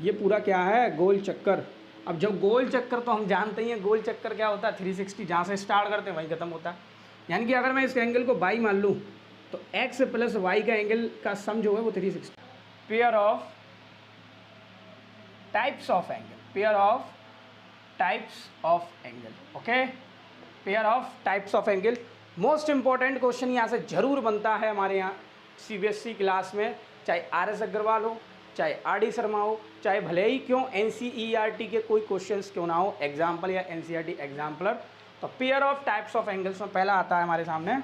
ये पूरा क्या है, गोल चक्कर। अब जब गोल चक्कर, तो हम जानते ही हैं गोल चक्कर क्या होता है, 360, जहाँ से स्टार्ट करते हैं वहीं खत्म होता है। यानी कि अगर मैं इस एंगल को बाई मान लूँ तो एक्स प्लस वाई का एंगल का सम जो है वो 360। Pair of types of angle, pair of types of angle, okay, pair of types of angle. Most important question यहाँ से जरूर बनता है हमारे यहाँ सीबीएसई क्लास में, चाहे आर.एस. अग्रवाल हो, चाहे आर.डी. शर्मा हो, चाहे भले ही क्यों एनसीईआरटी के कोई क्वेश्चंस क्यों ना हो, एग्जाम्पल या एनसीईआरटी एग्जाम्पलर। तो pair of types of angles में पहला आता है हमारे सामने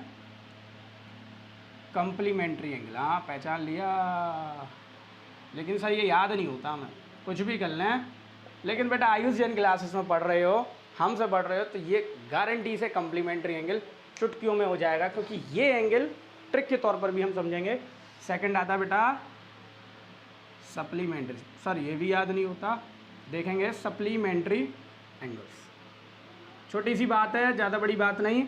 कंप्लीमेंट्री एंगल। हाँ, पहचान लिया, लेकिन सर ये याद नहीं होता, हमें कुछ भी कर लें, लेकिन बेटा आयुष जैन क्लासेस में पढ़ रहे हो, हमसे पढ़ रहे हो, तो ये गारंटी से कंप्लीमेंट्री एंगल चुटकियों में हो जाएगा, क्योंकि ये एंगल ट्रिक के तौर पर भी हम समझेंगे। सेकंड आता बेटा सप्लीमेंट्री, सर ये भी याद नहीं होता, देखेंगे सप्लीमेंट्री एंगल्स। छोटी सी बात है, ज़्यादा बड़ी बात नहीं।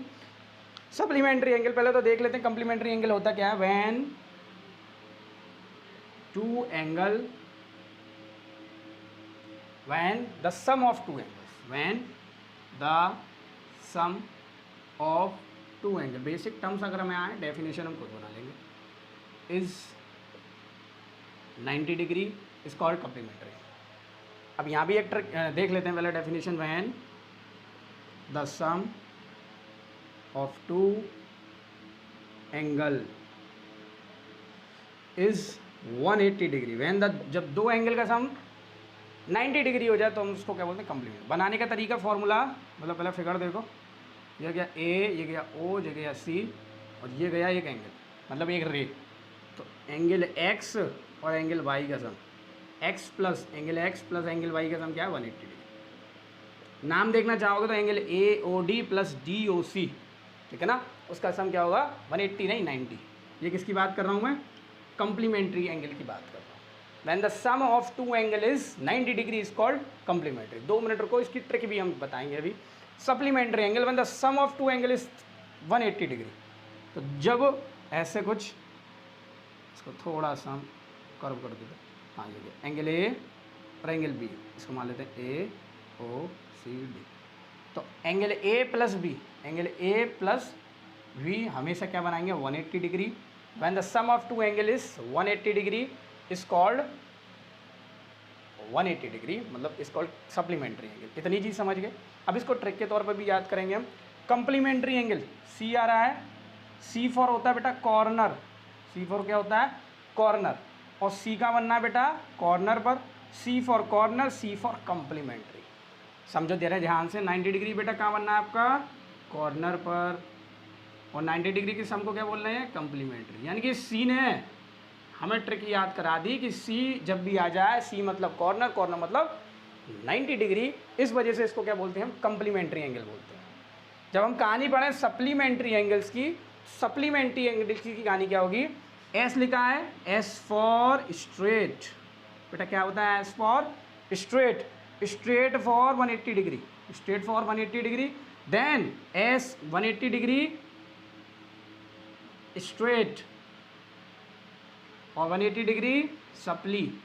सप्लीमेंट्री एंगल पहले तो देख लेते हैं कंप्लीमेंट्री एंगल होता क्या है। When two angle, when the sum of two angles, when the sum of two angle, basic terms अगर हमें आए, डेफिनेशन हम खुद बना लेंगे, is 90 degree is called complementary. अब यहाँ भी एक ट्रिक देख लेते हैं पहले definition. When the sum of two angle is 180 degree, when the, जब दो एंगल का सम 90 डिग्री हो जाए तो हम उसको क्या बोलते हैं, कंप्लीमेंट। बनाने का तरीका, फॉर्मूला, मतलब पहले फिगर देखो, ये गया ए, ये गया ओ, ये गया सी, और ये गया एक एंगल, मतलब एक रे। तो एंगल एक्स और एंगल वाई का sum, x plus angle x plus angle y का सम क्या है, 180 डिग्री। नाम देखना चाहोगे तो angle A O D plus D O C, ठीक है ना, उसका सम क्या होगा, 180 नहीं 90। ये किसकी बात कर रहा हूँ मैं, कंप्लीमेंट्री एंगल की बात कर रहा हूँ। When the sum of two angle is 90 degree is called complementary. 2 minute रुको, इसकी ट्रिक भी हम बताएंगे अभी। Supplementary angle, when the sum of two angle is 180 degree, तो जब ऐसे कुछ, इसको थोड़ा सा हम कर्व कर देते, हाँ ये एंगल ए और एंगल बी, इसको मान लेते हैं ए ओ सी डी। तो angle A plus B, angle A plus B हमेशा क्या बनाएंगे, 180 degree. When the sum of two angle is 180 degree is called 180 degree, मतलब इज कॉल्ड सप्लीमेंट्री एंगल। इतनी चीज़ समझ गए। अब इसको ट्रिक के तौर पर भी याद करेंगे हम। कंप्लीमेंट्री एंगल, सी आ रहा है, सी फॉर होता है बेटा कॉर्नर, सी फॉर क्या होता है, कॉर्नर, और सी का बनना है बेटा कॉर्नर पर, C for corner, C for complementary. समझो दे रहे ध्यान से, 90 डिग्री बेटा कहाँ बनना है आपका, कॉर्नर पर, और 90 डिग्री के सम को क्या बोल रहे हैं, कंप्लीमेंट्री। यानी कि सी ने हमें ट्रिक याद करा दी कि सी जब भी आ जाए, सी मतलब कॉर्नर, कॉर्नर मतलब 90 डिग्री, इस वजह से इसको क्या बोलते हैं हम, कंप्लीमेंट्री एंगल बोलते हैं। जब हम कहानी पढ़ें सप्लीमेंट्री एंगल्स की, सप्लीमेंट्री एंगल्स की कहानी क्या होगी, एस लिखा है, एस फॉर स्ट्रेट, बेटा क्या होता है, S for straight, straight for 180 degree, straight for 180 degree, then S 180 degree straight और 180 डिग्री सप्लीमेंट्री।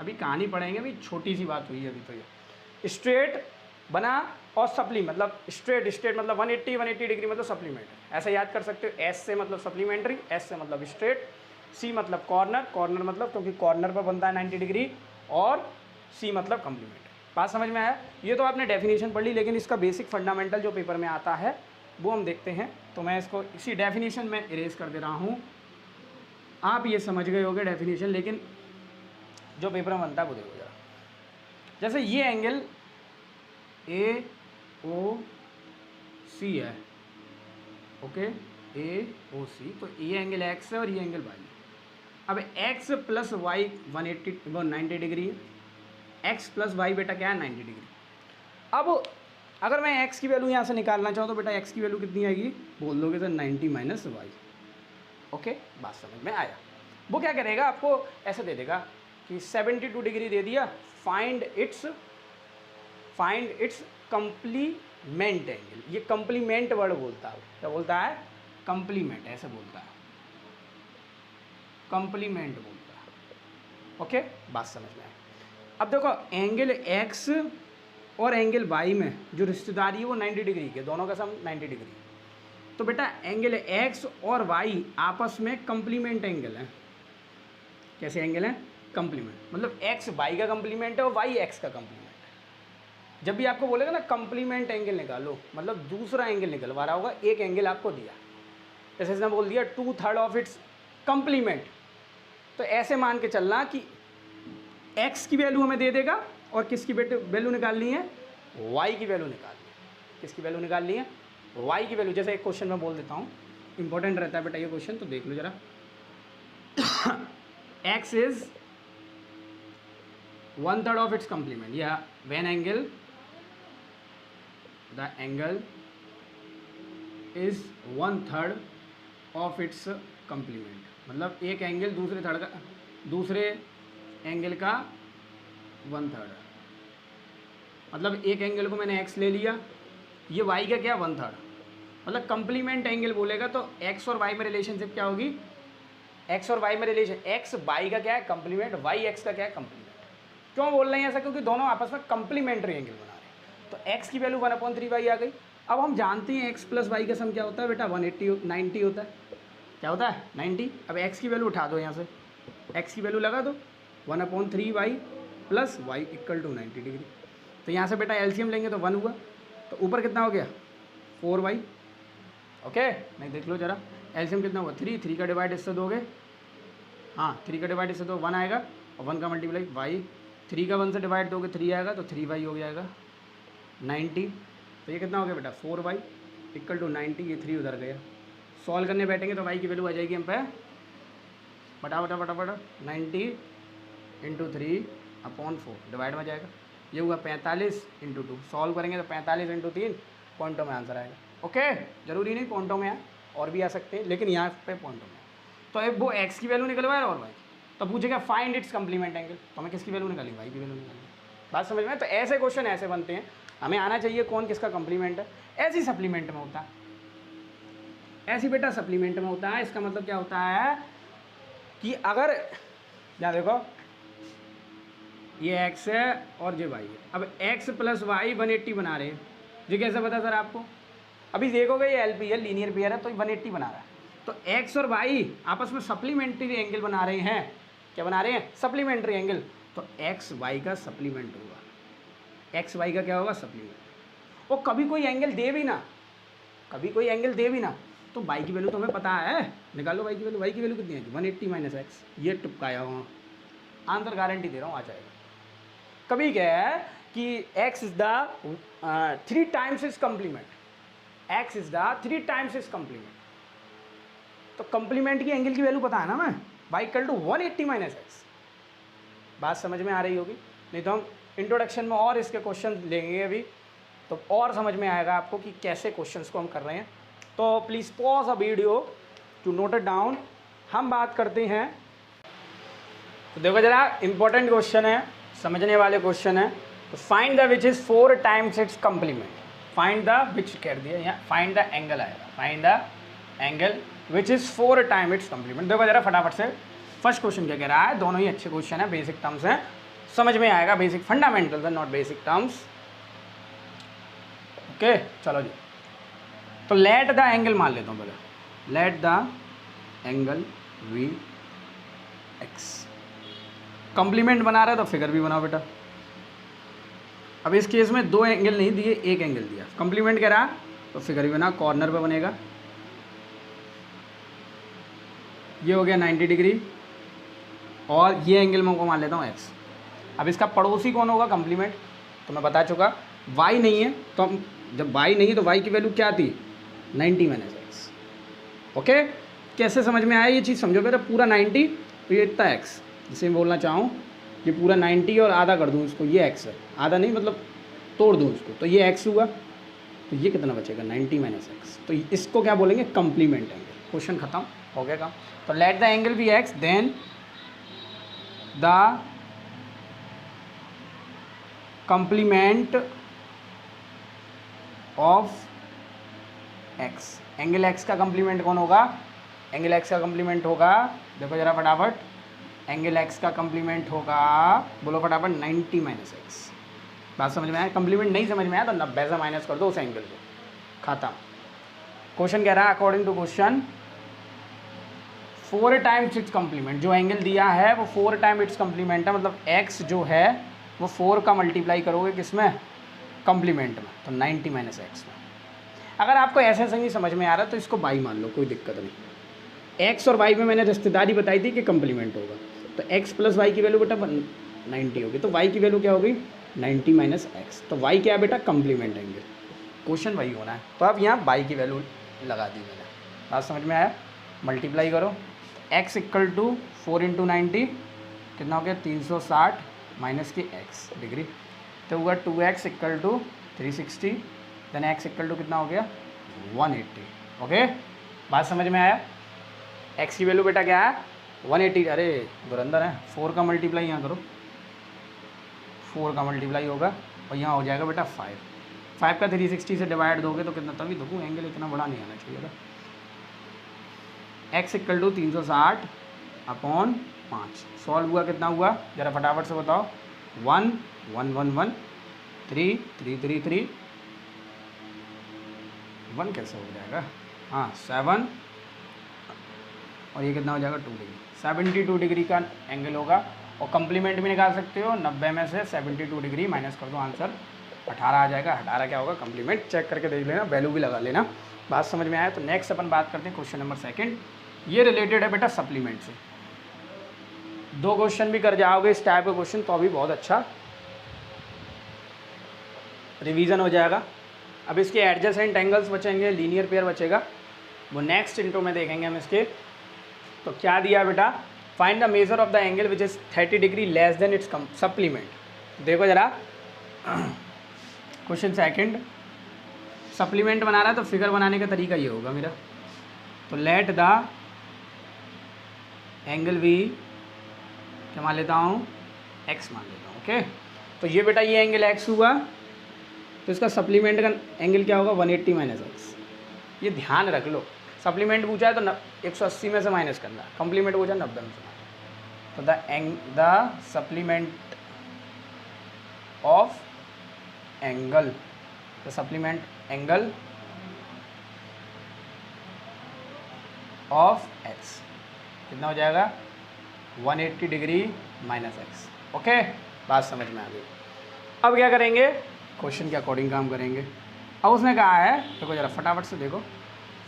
अभी कहानी पढ़ेंगे, अभी छोटी सी बात हुई है अभी। तो ये स्ट्रेट बना और सप्ली मतलब स्ट्रेट, स्ट्रेट मतलब 180 डिग्री मतलब सप्लीमेंट्री, ऐसा याद कर सकते हो। एस से मतलब सप्लीमेंट्री, एस से मतलब स्ट्रेट, सी मतलब कॉर्नर, कॉर्नर मतलब क्योंकि कॉर्नर पर बनता है 90 डिग्री, और सी मतलब कंप्लीमेंट्री। बात समझ में आया। ये तो आपने डेफिनेशन पढ़ ली, लेकिन इसका बेसिक फंडामेंटल जो पेपर में आता है वो हम देखते हैं। तो मैं इसको इसी डेफिनेशन में इरेज कर दे रहा हूँ। आप ये समझ गए होगे डेफिनेशन, लेकिन जो पेपर में बनता है वो देखो जरा। जैसे ये एंगल ए ओ सी है, ओके, ए ओ सी, तो ये एंगल एक्स है और ये एंगल वाई है। अब X plus Y 90 degree, X plus Y बेटा क्या है, 90 डिग्री। अब अगर मैं एक्स की वैल्यू यहाँ से निकालना चाहूँ तो बेटा एक्स की वैल्यू कितनी आएगी, बोल दोगे तो 90 माइनस वाई। ओके, बात समझ में आया। वो क्या करेगा, आपको ऐसे दे देगा कि 72 डिग्री दे दिया, फाइंड इट्स कंप्लीमेंट एंगल। ये कंप्लीमेंट वर्ड बोलता है, क्या बोलता है, कंप्लीमेंट, ऐसे बोलता है, कंप्लीमेंट बोलता है। ओके, बात समझ में आई। अब देखो एंगल एक्स और एंगल वाई में जो रिश्तेदारी है वो 90 डिग्री के, दोनों का सम 90 डिग्री। तो बेटा एंगल एक्स और वाई आपस में कंप्लीमेंट एंगल है। कैसे एंगल है? कंप्लीमेंट, मतलब एक्स वाई का कंप्लीमेंट है और वाई एक्स का कंप्लीमेंट है। जब भी आपको बोलेगा ना कंप्लीमेंट एंगल निकालो, मतलब दूसरा एंगल निकलवा रहा होगा, एक एंगल आपको दिया, जैसे इसने बोल दिया 2/3 ऑफ इट्स कंप्लीमेंट, तो ऐसे मान के चलना कि एक्स की वैल्यू हमें दे देगा और किसकी वैल्यू निकालनी है? वाई की वैल्यू निकालनी है। किसकी वैल्यू निकालनी है? वाई की वैल्यू। जैसे एक क्वेश्चन मैं बोल देता हूँ, इंपॉर्टेंट रहता है बेटा ये क्वेश्चन, तो देख लो जरा। X is 1/3 of its complement, या when angle the angle is 1/3 of its complement, मतलब एक एंगल दूसरे एंगल का 1/3, मतलब एक एंगल को मैंने x ले लिया, ये y का क्या 1/3, मतलब कंप्लीमेंट एंगल बोलेगा तो x और y में रिलेशनशिप क्या होगी? x और y में रिलेशन, x y का क्या है? कंप्लीमेंट, y x का क्या है? कंप्लीमेंट। क्यों बोल रहे हैं ऐसा? क्योंकि दोनों आपस में कंप्लीमेंट्री एंगल बना रहे हैं। तो x की वैल्यू 1/3y आ गई। अब हम जानते हैं x प्लस y का सम क्या होता है बेटा? 90 होता है। क्या होता है? 90। अब x की वैल्यू उठा दो, यहाँ से x की वैल्यू लगा दो, 1/3y plus y equal to 90 degree. तो यहाँ से बेटा एलसीएम लेंगे तो 1 हुआ, तो ऊपर कितना हो गया? 4y। ओके, नहीं देख लो जरा, एलसीएम कितना हुआ? 3 का डिवाइड इससे दोगे, हाँ 3 का डिवाइड इससे दो 1 आएगा, और 1 का मल्टीप्लाई y, 3 का 1 से डिवाइड दोगे 3 आएगा, तो 3y हो जाएगा 90। तो ये कितना हो गया बेटा? 4y इक्वल टू 90, ये 3 उधर गया। सॉल्व करने बैठेंगे तो y की वैल्यू आ जाएगी हम पे फटाफट 90 × 3/4 डिवाइड में जाएगा, ये हुआ 45 × 2। सॉल्व करेंगे तो 45 × 3 पॉइंटों में आंसर आएगा। ओके, जरूरी नहीं पॉइंटों में आए, और भी आ सकते हैं, लेकिन यहाँ पे पॉइंटों में। तो अब वो x की वैल्यू निकलवा रहा है और y, तो पूछेगा फाइंड इट्स कंप्लीमेंट एंगल, तो हमें किसकी वैल्यू निकालेंगे? y की वैल्यू निकालेंगे। बात समझ में? तो ऐसे क्वेश्चन ऐसे बनते हैं, हमें आना चाहिए कौन किसका कंप्लीमेंट है। ऐसी सप्लीमेंट में होता है, ऐसी बेटा सप्लीमेंट में होता है। इसका मतलब क्या होता है कि अगर यहाँ देखो ये x है और ये y है, अब x प्लस वाई 180 बना रहे हैं, ये कैसे पता सर आपको? अभी देखोगे ये LP है, लीनियर पेयर है, तो 180 बना रहा है, तो x और y आपस में सप्लीमेंट्री एंगल बना रहे हैं। क्या बना रहे हैं? Supplementary angle. तो x y का सप्लीमेंट होगा, x y का क्या होगा? सप्लीमेंट। और कभी कोई एंगल दे भी ना, तो y की वैल्यू तो हमें पता है, निकालो y की वैल्यू। y की वैल्यू कितनी है? 180 - x, ये टुपकाया हुआ आंसर, गारंटी दे रहा हूँ आ जाएगा। कभी क्या है कि x is the 3 times is complement, x is the 3 times is complement, तो कंप्लीमेंट की एंगल की वैल्यू पता है ना मैं, y इक्वल टू 180 - x। बात समझ में आ रही होगी, नहीं तो हम इंट्रोडक्शन में और इसके क्वेश्चन लेंगे अभी, तो और समझ में आएगा आपको कि कैसे क्वेश्चंस को हम कर रहे हैं। तो please pause a video to note it down. हम बात करते हैं, तो देखो जरा इंपॉर्टेंट क्वेश्चन है, समझने वाले क्वेश्चन है। तो find the which is 4 times it's complement, find the which कर दिया यहाँ, फाइंड द एंगल आएगा, find the angle which is 4 time it's complement. देखो जरा फटाफट से फर्स्ट क्वेश्चन क्या कह रहा है, दोनों ही अच्छे क्वेश्चन है, बेसिक टर्म्स हैं, समझ में आएगा, बेसिक फंडामेंटल्स है, नॉट बेसिक टर्म्स। ओके चलो जी, तो लेट द एंगल मान लेता हूँ पहले, let the angle be X. Complement बना रहा है तो फिगर भी बनाओ बेटा। अब इस केस में 2 एंगल नहीं दिए, एक एंगल दिया, कंप्लीमेंट कह रहा तो फिगर भी बना, कॉर्नर पे बनेगा, ये हो गया 90 डिग्री, और ये एंगल मैं मान लेता हूँ x। अब इसका पड़ोसी कौन होगा? कंप्लीमेंट, तो मैं बता चुका y नहीं है, तो हम जब y नहीं है तो y की वैल्यू क्या थी? 90 - x। ओके, कैसे समझ में आया ये चीज़? समझो बेटा, पूरा 90 तो ये इतना x, जिसे मैं बोलना चाहूँ ये पूरा 90 और आधा कर दूँ इसको, ये x है, आधा नहीं मतलब तोड़ दूँ इसको, तो ये x हुआ, तो ये कितना बचेगा? 90 - x। तो इसको क्या बोलेंगे? Complement angle. क्वेश्चन खत्म हो गया काम। तो let the angle be x, then the complement of x, angle x का कंप्लीमेंट कौन होगा? एंगल x का कंप्लीमेंट होगा, देखो जरा फटाफट, एंगल एक्स का कम्प्लीमेंट होगा, बोलो फटाफट, 90 माइनस एक्स। बात समझ में आया? कम्प्लीमेंट नहीं समझ में आया तो 90 से माइनस कर दो उस एंगल को, खत्म। क्वेश्चन कह रहा है according to question 4 times it's complement, जो एंगल दिया है वो 4 टाइम इट्स कम्प्लीमेंट है, मतलब एक्स जो है वो 4 का मल्टीप्लाई करोगे किसमें, कम्प्लीमेंट में, तो 90 माइनस एक्स में। अगर आपको ऐसे ऐसे नहीं समझ में आ रहा तो इसको बाई मान लो, कोई दिक्कत नहीं। एक्स और वाई में मैंने रिश्तेदारी बताई थी कि कम्प्लीमेंट होगा, तो एक्स प्लस वाई की वैल्यू बेटा 90 होगी, तो वाई की वैल्यू क्या होगी, 90 माइनस एक्स। तो वाई क्या है बेटा, कम्प्लीमेंट एंगल, क्वेश्चन वही होना है। तो अब यहाँ वाई की वैल्यू लगा दी मैंने, बात समझ में आया? मल्टीप्लाई करो, एक्स इक्वल टू 4 इंटू 90 कितना हो गया, 360 माइनस की एक्स डिग्री, तो हुआ 2x equal to 360, then X equal to कितना हो गया 180। ओके, बात समझ में आया? एक्स की वैल्यू बेटा क्या है 180, अरे गुरंदर है, 4 का मल्टीप्लाई यहाँ करो, 4 का मल्टीप्लाई होगा और यहाँ हो जाएगा बेटा 5 का 360 से डिवाइड दोगे तो कितना, तभी देखो एंगल इतना बड़ा नहीं आना चाहिए था। X equal to 360 upon 5, solve हुआ कितना हुआ जरा फटाफट से बताओ, 1 1 1 1 3 3 3 3 1 कैसे हो जाएगा, हाँ 7, और ये कितना हो जाएगा 2 डिग्री, 72 डिग्री का एंगल होगा। और कम्प्लीमेंट भी निकाल सकते हो, 90 में से 72 डिग्री माइनस कर दो, आंसर 18 आ जाएगा। 18 क्या होगा, कम्प्लीमेंट चेक करके देख लेना, वैल्यू भी लगा लेना। बात समझ में आया? तो नेक्स्ट अपन बात करते हैं क्वेश्चन नंबर 2, ये रिलेटेड है बेटा सप्लीमेंट से। 2 क्वेश्चन भी कर जाओगे इस टाइप का क्वेश्चन तो अभी बहुत अच्छा रिवीजन हो जाएगा। अब इसके एडजेसेंट एंगल्स बचेंगे, लीनियर पेयर बचेगा, वो नेक्स्ट इंट्रो में देखेंगे हम इसके। तो क्या दिया बेटा, find the measure of the angle which is 30 degree less than it's supplement. देखो जरा क्वेश्चन 2, सप्लीमेंट बना रहा है तो फिगर बनाने का तरीका ये होगा मेरा। तो लेट द एंगल वी क्या मान लेता हूँ, एक्स मान लेता हूँ। ओके, तो ये बेटा ये एंगल एक्स हुआ, तो इसका सप्लीमेंट का एंगल क्या होगा 180 माइनस एक्स। ये ध्यान रख लो, सप्लीमेंट पूछा है तो 180 में से माइनस करना, कम्प्लीमेंट पूछा 90 में से। तो the supplement of angle, the supplement angle of x कितना हो जाएगा 180 डिग्री माइनस एक्स। ओके, बात समझ में आ गई। अब क्या करेंगे, क्वेश्चन के अकॉर्डिंग काम करेंगे। अब उसने कहा है, देखो जरा फटाफट से देखो,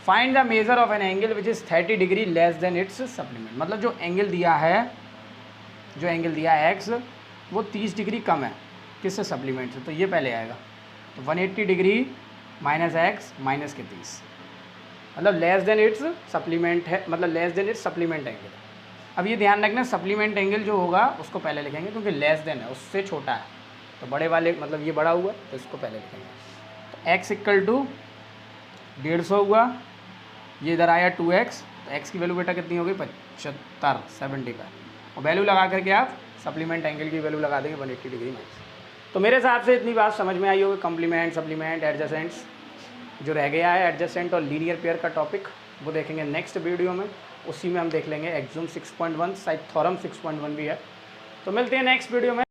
find the measure of an angle which is 30 degree less than it's supplement. मतलब जो एंगल दिया है, जो एंगल दिया है एक्स, वो 30 डिग्री कम है किससे, सप्लीमेंट से, तो ये पहले आएगा। तो 180 डिग्री माइनस एक्स माइनस के 30, मतलब लेस देन इट्स सप्लीमेंट है, मतलब less than it's supplement angle. अब ये ध्यान रखना, सप्लीमेंट एंगल जो होगा उसको पहले लिखेंगे क्योंकि लेस देन है, उससे छोटा है, तो बड़े वाले मतलब ये बड़ा हुआ तो इसको पहले लिखेंगे। तो एक्स इक्वल टू 150 हुआ, ये इधर आया 2x, तो x की वैल्यू बेटा कितनी होगी 75 75, और वैल्यू लगा करके आप सप्लीमेंट एंगल की वैल्यू लगा देंगे 180 डिग्री माइनस। तो मेरे हिसाब से इतनी बात समझ में आई होगी, कम्प्लीमेंट, सप्लीमेंट, एडजेसेंट्स। जो रह गया है एडजेसेंट और लीनियर पेयर का टॉपिक, वो देखेंगे नेक्स्ट वीडियो में। उसी में हम देख लेंगे एक्सम 6.1, शायद थ्योरम 6.1 भी है। तो मिलते हैं नेक्स्ट वीडियो में।